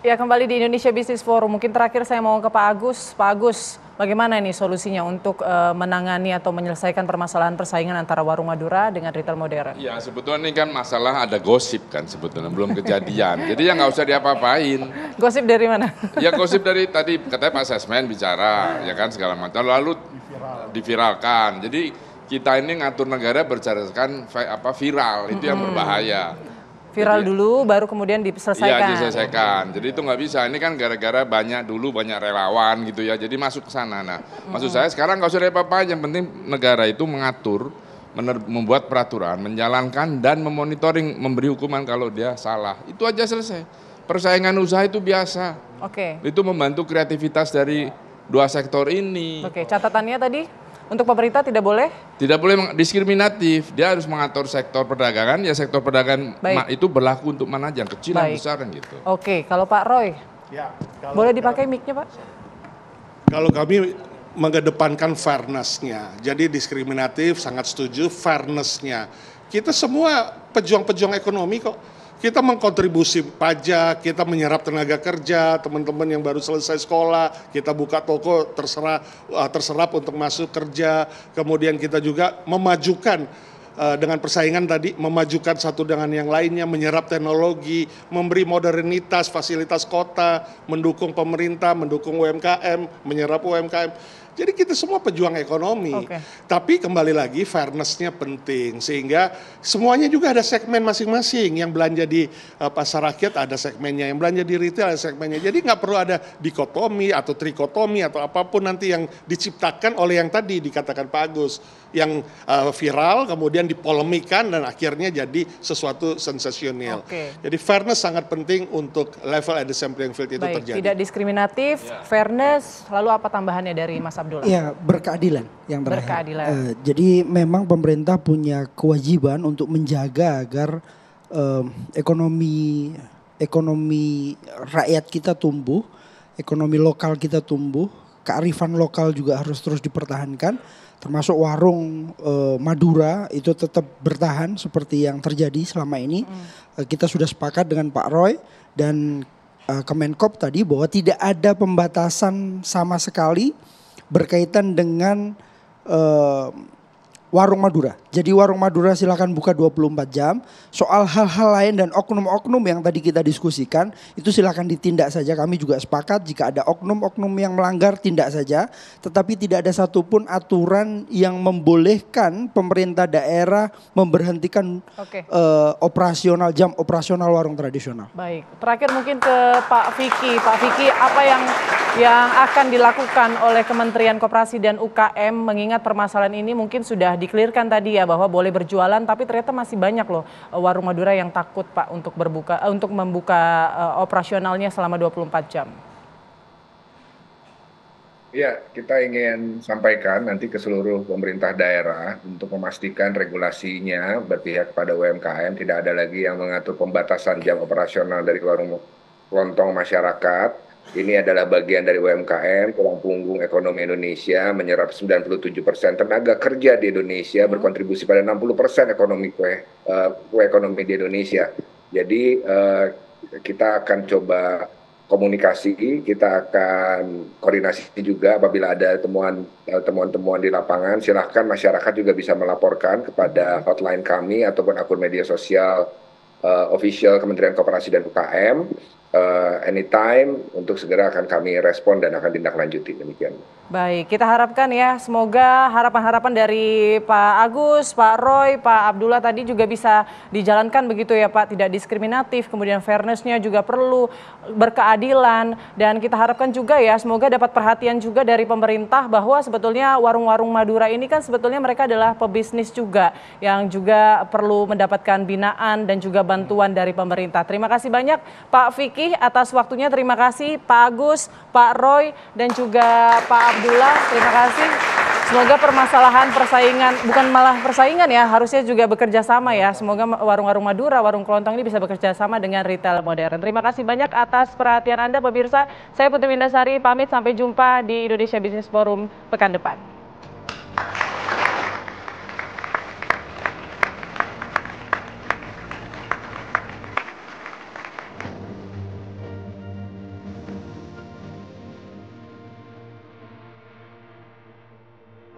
Ya, kembali di Indonesia Business Forum. Mungkin terakhir saya mau ke Pak Agus. Pak Agus, bagaimana ini solusinya untuk menangani atau menyelesaikan permasalahan persaingan antara warung Madura dengan retail modern? Ya, sebetulnya ini kan masalah ada gosip kan sebetulnya, belum kejadian. Jadi ya nggak usah diapa-apain. Gosip dari mana? Ya gosip dari tadi, katanya Pak Sesmen bicara, ya kan segala macam. Lalu diviralkan. Jadi kita ini ngatur negara berdasarkan viral, itu yang berbahaya. Viral dulu, baru kemudian diselesaikan. Iya, diselesaikan. Jadi itu nggak bisa. Ini kan gara-gara banyak relawan gitu ya. Jadi masuk ke sana. Nah, maksud saya sekarang nggak usah ada apa-apa. Yang penting negara itu mengatur, membuat peraturan, menjalankan dan memonitoring, memberi hukuman kalau dia salah. Itu aja selesai. Persaingan usaha itu biasa. Oke. Itu membantu kreativitas dari dua sektor ini. Oke, catatannya tadi? Untuk pemerintah tidak boleh? Tidak boleh diskriminatif. Dia harus mengatur sektor perdagangan. Ya sektor perdagangan itu berlaku untuk mana aja, kecil dan besar gitu. Oke, kalau Pak Roy, boleh dipakai mic-nya Pak? Kalau kami mengedepankan fairness-nya, jadi diskriminatif sangat setuju fairness-nya. Kita semua pejuang-pejuang ekonomi kok. Kita mengkontribusi pajak, kita menyerap tenaga kerja, teman-teman yang baru selesai sekolah, kita buka toko terserap untuk masuk kerja, kemudian kita juga memajukan dengan persaingan tadi, memajukan satu dengan yang lainnya, menyerap teknologi, memberi modernitas, fasilitas kota, mendukung pemerintah, mendukung UMKM, menyerap UMKM. Jadi kita semua pejuang ekonomi, tapi kembali lagi fairness-nya penting sehingga semuanya juga ada segmen masing-masing. Yang belanja di pasar rakyat ada segmennya, yang belanja di retail ada segmennya. Jadi nggak perlu ada dikotomi atau trikotomi atau apapun nanti yang diciptakan oleh yang tadi dikatakan Pak Agus, yang viral kemudian dipolemikan dan akhirnya jadi sesuatu sensasional. Jadi fairness sangat penting untuk level at the same playing field itu terjadi. Tidak diskriminatif, fairness, lalu apa tambahannya dari Mas Abdullah? Ya, berkeadilan yang terakhir. Berkeadilan. Jadi memang pemerintah punya kewajiban untuk menjaga agar ekonomi rakyat kita tumbuh, ekonomi lokal kita tumbuh, kearifan lokal juga harus terus dipertahankan, termasuk warung Madura itu tetap bertahan seperti yang terjadi selama ini. Kita sudah sepakat dengan Pak Roy dan Kemenkop tadi bahwa tidak ada pembatasan sama sekali berkaitan dengan warung Madura. Jadi warung Madura silakan buka 24 jam. Soal hal-hal lain dan oknum-oknum yang tadi kita diskusikan itu silakan ditindak saja. Kami juga sepakat jika ada oknum-oknum yang melanggar tindak saja. Tetapi tidak ada satupun aturan yang membolehkan pemerintah daerah memberhentikan operasional jam operasional warung tradisional. Baik, terakhir mungkin ke Pak Vicky. Pak Vicky, apa yang akan dilakukan oleh Kementerian Koperasi dan UKM mengingat permasalahan ini mungkin sudah dikelirkan tadi ya bahwa boleh berjualan, tapi ternyata masih banyak loh warung Madura yang takut Pak untuk membuka operasionalnya selama 24 jam. Ya, kita ingin sampaikan nanti ke seluruh pemerintah daerah untuk memastikan regulasinya berpihak pada UMKM, tidak ada lagi yang mengatur pembatasan jam operasional dari warung kelontong masyarakat. Ini adalah bagian dari UMKM, tulang punggung ekonomi Indonesia, menyerap 97% tenaga kerja di Indonesia, berkontribusi pada 60% ekonomi di Indonesia. Jadi kita akan coba komunikasi, kita akan koordinasi juga apabila ada temuan-temuan di lapangan. Silahkan masyarakat juga bisa melaporkan kepada hotline kami ataupun akun media sosial official Kementerian Koperasi dan UKM. Anytime untuk segera akan kami respon dan akan tindak lanjuti, demikian. Baik, kita harapkan ya semoga harapan-harapan dari Pak Agus, Pak Roy, Pak Abdullah tadi juga bisa dijalankan begitu ya Pak, tidak diskriminatif, kemudian fairness-nya juga perlu, berkeadilan, dan kita harapkan juga ya semoga dapat perhatian juga dari pemerintah bahwa sebetulnya warung-warung Madura ini kan sebetulnya mereka adalah pebisnis juga yang juga perlu mendapatkan binaan dan juga bantuan dari pemerintah. Terima kasih banyak Pak Vicky atas waktunya, terima kasih Pak Agus, Pak Roy, dan juga Pak Abdullah, terima kasih. Semoga permasalahan persaingan, bukan malah persaingan ya, harusnya juga bekerja sama ya. Semoga warung-warung Madura, warung kelontong ini bisa bekerja sama dengan retail modern. Terima kasih banyak atas perhatian Anda pemirsa. Saya Putri Windasari pamit, sampai jumpa di Indonesia Business Forum pekan depan.